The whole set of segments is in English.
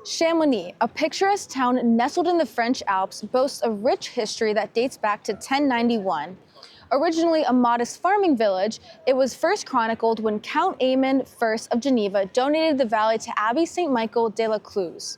Chamonix, a picturesque town nestled in the French Alps, boasts a rich history that dates back to 1091. Originally a modest farming village, it was first chronicled when Count Aymon I of Geneva donated the valley to Abbey St. Michael de la Cluse.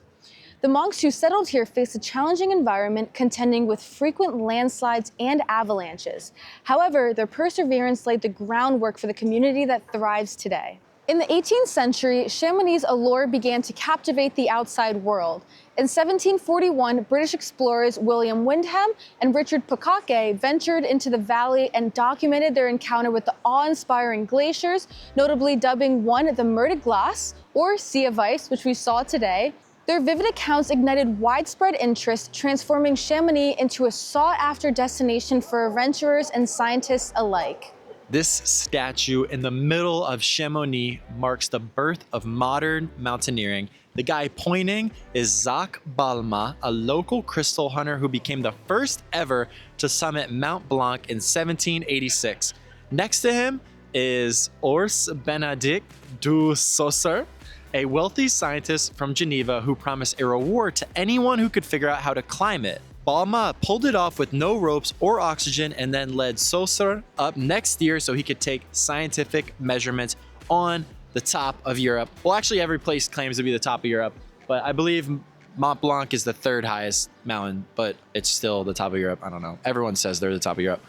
The monks who settled here faced a challenging environment, contending with frequent landslides and avalanches. However, their perseverance laid the groundwork for the community that thrives today. In the 18th century, Chamonix's allure began to captivate the outside world. In 1741, British explorers William Windham and Richard Pukake ventured into the valley and documented their encounter with the awe-inspiring glaciers, notably dubbing one the Mer de Glace, or Sea of Ice, which we saw today. Their vivid accounts ignited widespread interest, transforming Chamonix into a sought-after destination for adventurers and scientists alike. This statue in the middle of Chamonix marks the birth of modern mountaineering. The guy pointing is Jacques Balmat, a local crystal hunter who became the first ever to summit Mont Blanc in 1786. Next to him is Urs Benedict du Saussure, a wealthy scientist from Geneva who promised a reward to anyone who could figure out how to climb it. Balmat pulled it off with no ropes or oxygen and then led Saussure up next year so he could take scientific measurements on the top of Europe. Well, actually every place claims to be the top of Europe, but I believe Mont Blanc is the third highest mountain, but it's still the top of Europe. I don't know. Everyone says they're the top of Europe.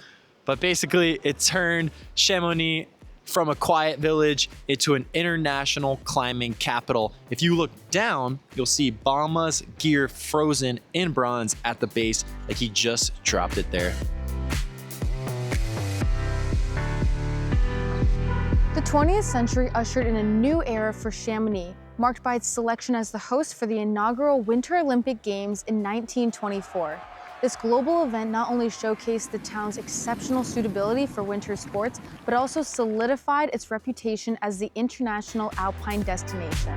But basically it turned Chamonix from a quiet village into an international climbing capital. If you look down, you'll see Balmat's gear frozen in bronze at the base, like he just dropped it there. The 20th century ushered in a new era for Chamonix, marked by its selection as the host for the inaugural Winter Olympic Games in 1924. This global event not only showcased the town's exceptional suitability for winter sports, but also solidified its reputation as the international alpine destination.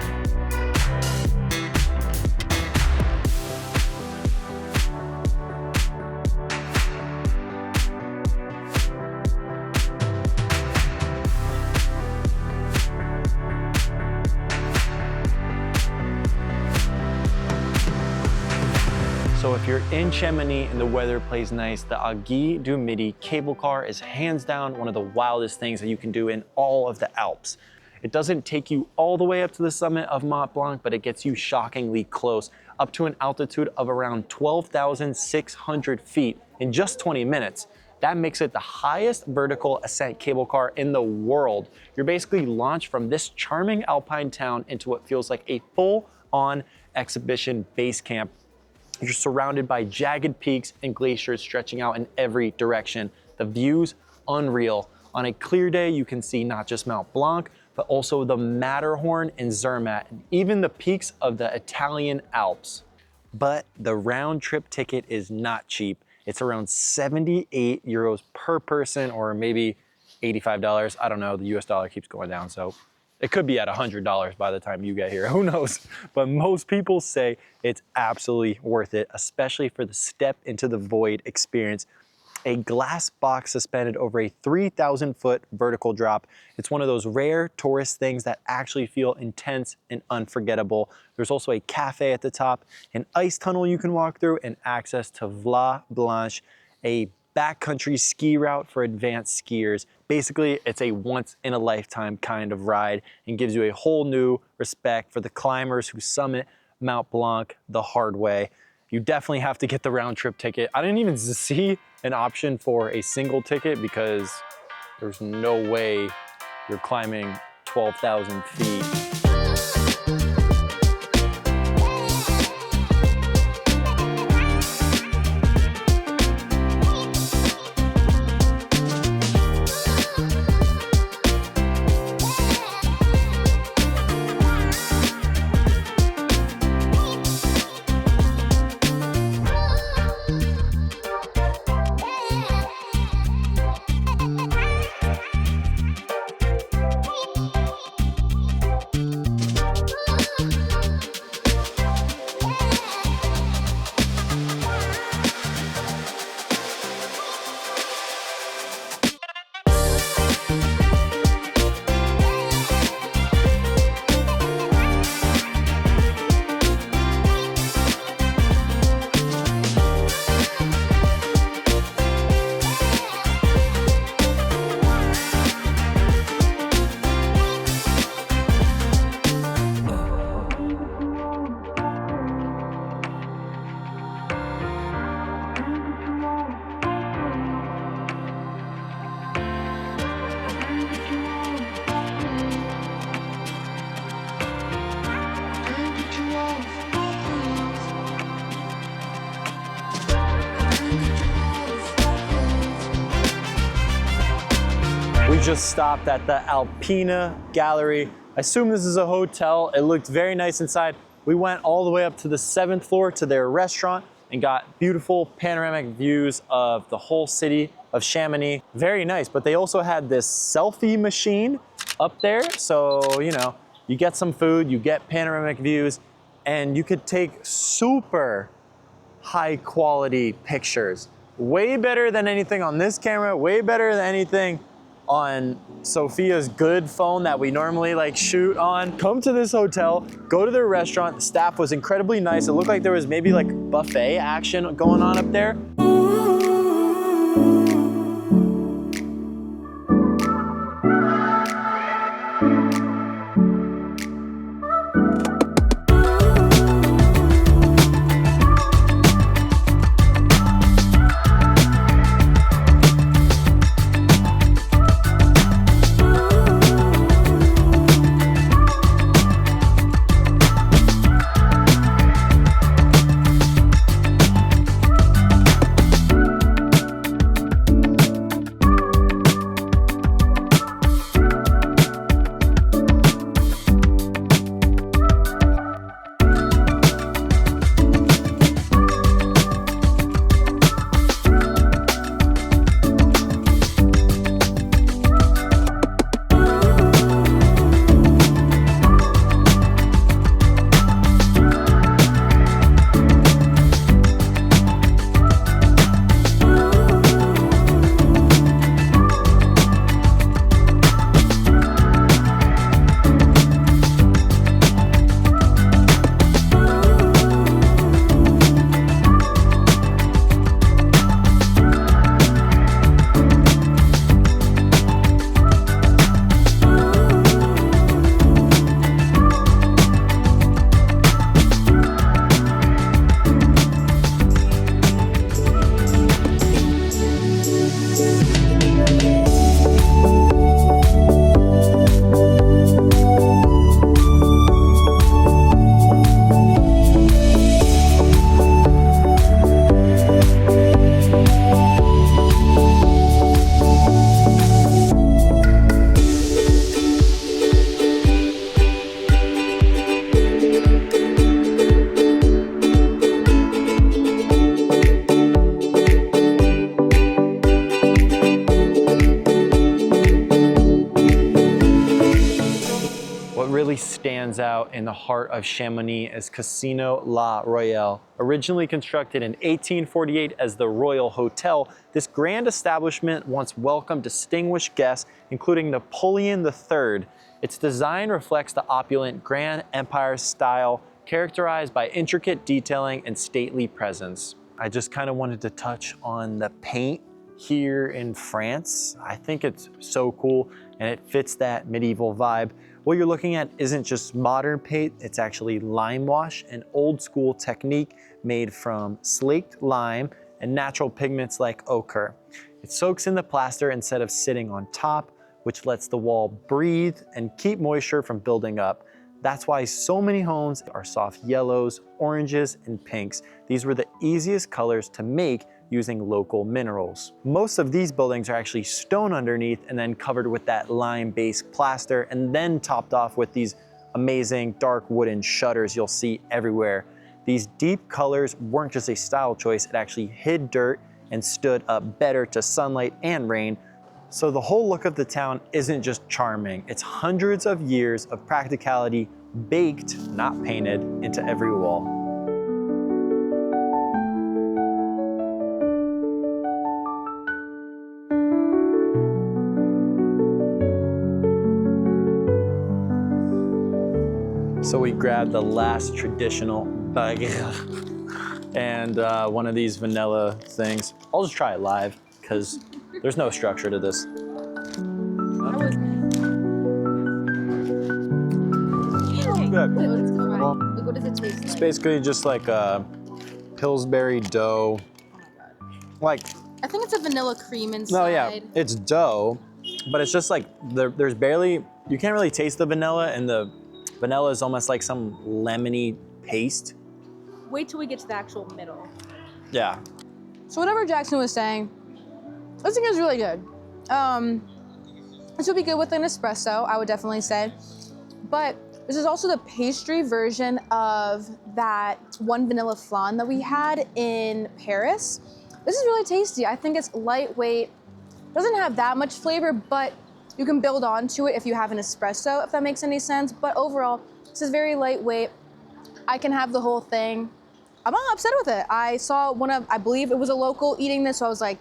So if you're in Chamonix and the weather plays nice, the Aiguille du Midi cable car is hands down one of the wildest things that you can do in all of the Alps. It doesn't take you all the way up to the summit of Mont Blanc, but it gets you shockingly close, up to an altitude of around 12,600 feet in just 20 minutes. That makes it the highest vertical ascent cable car in the world. You're basically launched from this charming alpine town into what feels like a full-on exhibition base camp. You're surrounded by jagged peaks and glaciers stretching out in every direction. The view's unreal. On a clear day, you can see not just Mont Blanc, but also the Matterhorn and Zermatt, and even the peaks of the Italian Alps. But the round trip ticket is not cheap. It's around 78 euros per person, or maybe $85. I don't know, the US dollar keeps going down, so it could be at $100 by the time you get here, who knows? But most people say it's absolutely worth it, especially for the step into the void experience. A glass box suspended over a 3,000-foot vertical drop. It's one of those rare tourist things that actually feel intense and unforgettable. There's also a cafe at the top, an ice tunnel you can walk through, and access to Vla Blanche, a backcountry ski route for advanced skiers. Basically, it's a once-in-a-lifetime kind of ride and gives you a whole new respect for the climbers who summit Mont Blanc the hard way. You definitely have to get the round-trip ticket. I didn't even see an option for a single ticket because there's no way you're climbing 12,000 feet. just stopped at the Alpina gallery. I assume this is a hotel. It looked very nice inside. We went all the way up to the 7th floor to their restaurant and got beautiful panoramic views of the whole city of Chamonix. Very nice, but they also had this selfie machine up there. So, you know, you get some food, you get panoramic views, and you could take super high quality pictures. Way better than anything on this camera, way better than anything on Sophia's good phone that we normally like shoot on. Come to this hotel, go to their restaurant. The staff was incredibly nice. It looked like there was maybe like buffet action going on up there. Stands out in the heart of Chamonix is Casino La Royale. Originally constructed in 1848 as the Royal Hotel, this grand establishment once welcomed distinguished guests, including Napoleon III. Its design reflects the opulent Grand Empire style, characterized by intricate detailing and stately presence. I just kind of wanted to touch on the paint here in France. I think it's so cool and it fits that medieval vibe. What you're looking at isn't just modern paint, it's actually lime wash, an old school technique made from slaked lime and natural pigments like ochre. It soaks in the plaster instead of sitting on top, which lets the wall breathe and keep moisture from building up. That's why so many homes are soft yellows, oranges, and pinks. These were the easiest colors to make using local minerals. Most of these buildings are actually stone underneath and then covered with that lime-based plaster and then topped off with these amazing dark wooden shutters you'll see everywhere. These deep colors weren't just a style choice, it actually hid dirt and stood up better to sunlight and rain. So the whole look of the town isn't just charming, it's hundreds of years of practicality baked, not painted, into every wall. So we grabbed the last traditional baguette and one of these vanilla things. I'll just try it live because there's no structure to this. Good. What does it taste like? It's basically just like a Pillsbury dough. Oh my god. Like, I think it's a vanilla cream inside. no, yeah, it's dough, but it's just like, there's barely, you can't really taste the vanilla, and the vanilla is almost like some lemony paste. Wait till we get to the actual middle. Yeah. So whatever Jackson was saying, this thing is really good. This would be good with an espresso, I would definitely say. But this is also the pastry version of that one vanilla flan that we had in Paris. This is really tasty. I think it's lightweight. Doesn't have that much flavor, but you can build onto it if you have an espresso, if that makes any sense. But overall, this is very lightweight. I can have the whole thing. I'm not upset with it. I saw I believe it was a local eating this, so I was like,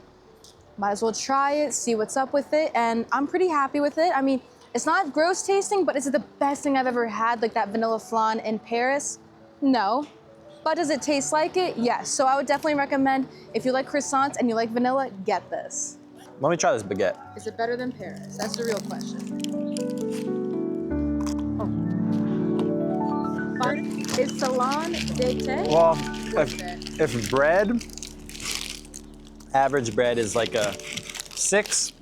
might as well try it, see what's up with it, and I'm pretty happy with it. I mean, it's not gross tasting, but is it the best thing I've ever had, like that vanilla flan in Paris? No. But does it taste like it? Yes. So I would definitely recommend, if you like croissants and you like vanilla, get this. Let me try this baguette. Is it better than Paris? That's the real question. Oh. Is salon d'été? Well, if bread, average bread is like a 6,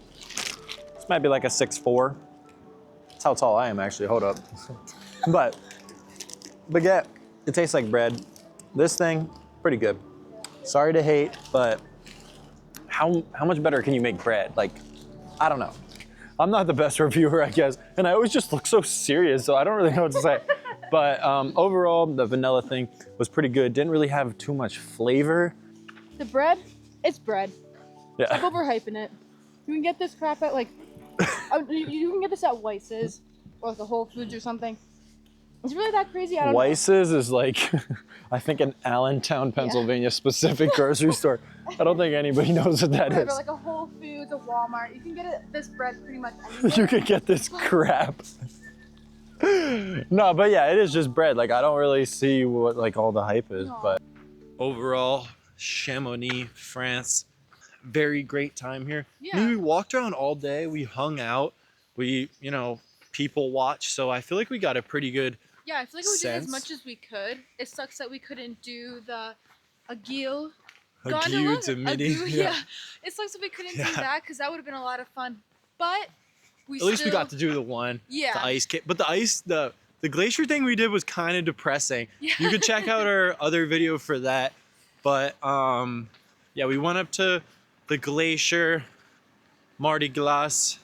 this might be like a 6'4". That's how tall I am actually, hold up. But baguette, it tastes like bread. This thing, pretty good. Sorry to hate, but how much better can you make bread? Like, I don't know. I'm not the best reviewer, I guess, and I always just look so serious, so I don't really know what to say. But overall, the vanilla thing was pretty good. Didn't really have too much flavor. The bread, it's bread. Yeah. Stop overhyping it. You can get this crap at like, you can get this at Weiss's or like a Whole Foods or something. It's really that crazy? I don't know. Weiss's is like, I think an Allentown, Pennsylvania specific grocery store. I don't think anybody knows what that is. Or like a Whole Foods, a Walmart. You can get this bread pretty much anywhere. You could get this crap. No, but yeah, it is just bread. Like, I don't really see what like all the hype is, but overall, Chamonix, France, very great time here. Yeah. I mean, we walked around all day. We hung out. We, people watched. So I feel like we got a pretty good Yeah, I feel like we did as sense. much as we could. It sucks that we couldn't do the Aiguille du Midi. Yeah. It sucks that we couldn't do that because that would have been a lot of fun. But At least we got to do the one. Yeah. The ice but the glacier thing we did was kind of depressing. Yeah. You could check out our other video for that. But yeah, we went up to the glacier, Mardi Gras.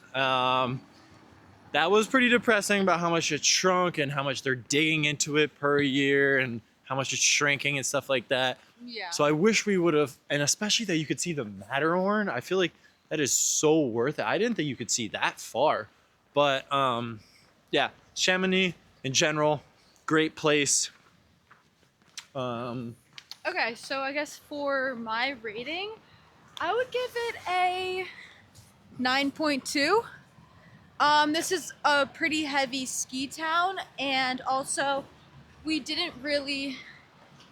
That was pretty depressing about how much it shrunk and how much they're digging into it per year and how much it's shrinking and stuff like that. Yeah. So I wish we would have, and especially that you could see the Matterhorn. I feel like that is so worth it. I didn't think you could see that far. But yeah, Chamonix in general, great place. Okay, so I guess for my rating, I would give it a 9.2. This is a pretty heavy ski town, and also we didn't really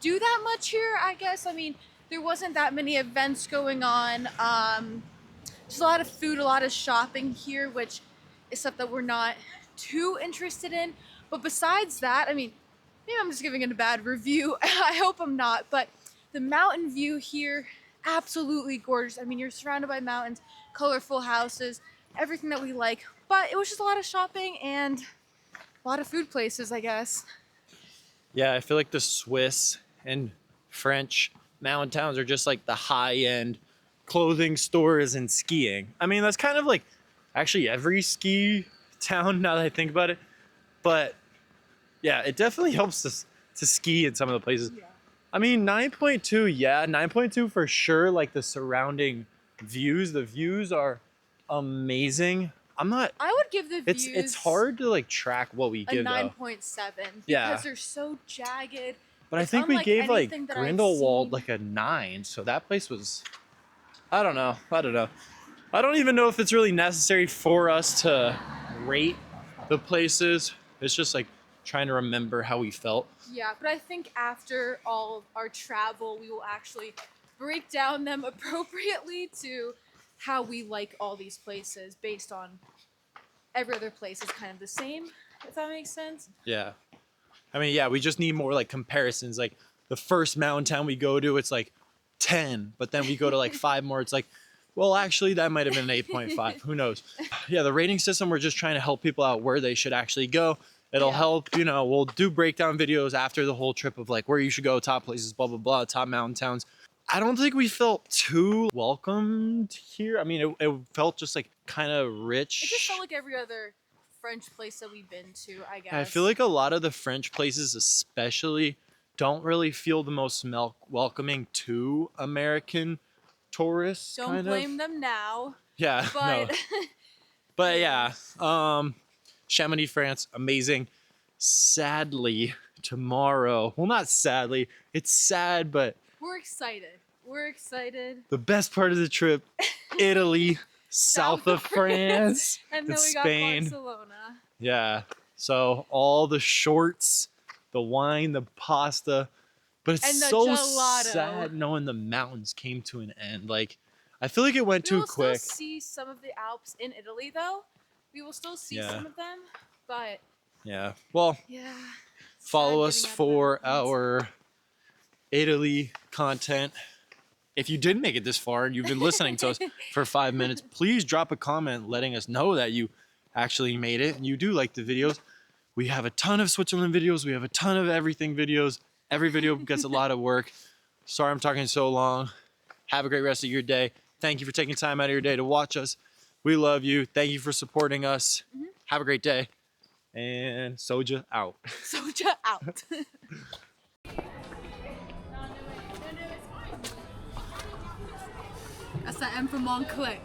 do that much here, I guess. I mean, there wasn't that many events going on. There's a lot of food, a lot of shopping here, which is stuff that we're not too interested in. But besides that, I mean, maybe I'm just giving it a bad review. I hope I'm not, but the mountain view here, absolutely gorgeous. I mean, you're surrounded by mountains, colorful houses, everything that we like. But it was just a lot of shopping and a lot of food places, I guess. Yeah, I feel like the Swiss and French mountain towns are just like the high-end clothing stores and skiing. I mean, that's kind of like actually every ski town now that I think about it. But yeah, it definitely helps to ski in some of the places. Yeah. I mean, 9.2, yeah, 9.2 for sure. Like the surrounding views, the views are amazing. I would give the views. It's hard to like track what we give a 9.7 because they're so jagged. But I think we gave like Grindelwald like a 9. So that place was, I don't know. I don't even know if it's really necessary for us to rate the places. It's just like trying to remember how we felt. Yeah, but I think after all of our travel, we will actually break down them appropriately to how we like all these places based on every other place is kind of the same, if that makes sense. Yeah. I mean, yeah, we just need more like comparisons. Like the first mountain town we go to, it's like 10, but then we go to like 5 more. It's like, well, actually that might have been an 8.5. Who knows? Yeah, the rating system, we're just trying to help people out where they should actually go. It'll help, we'll do breakdown videos after the whole trip of like where you should go, top places, blah, blah, blah, top mountain towns. I don't think we felt too welcomed here. I mean, it felt just like kind of rich. It just felt like every other French place that we've been to, I guess. I feel like a lot of the French places especially don't really feel the most welcoming to American tourists. Don't blame them now. Yeah, but no. But yeah, Chamonix, France, amazing. Sadly, tomorrow, well, not sadly, it's sad, but we're excited. We're excited. The best part of the trip, Italy, south of France, and then we Spain. got Barcelona. Yeah, so all the shorts, the wine, the pasta, but it's so gelato. sad knowing the mountains came to an end. Like, I feel like it went too quick. We will still see some of the Alps in Italy, though. We will still see some of them, but yeah. Well, yeah. Follow us for our Italy content. If you did make it this far and you've been listening to us for 5 minutes, please drop a comment letting us know that you actually made it and you do like the videos. We have a ton of Switzerland videos. We have a ton of everything videos. Every video gets a lot of work. Sorry I'm talking so long. Have a great rest of your day. Thank you for taking time out of your day to watch us. We love you. Thank you for supporting us. Have a great day. And Soja out. Soja out. That's the M for Montclair.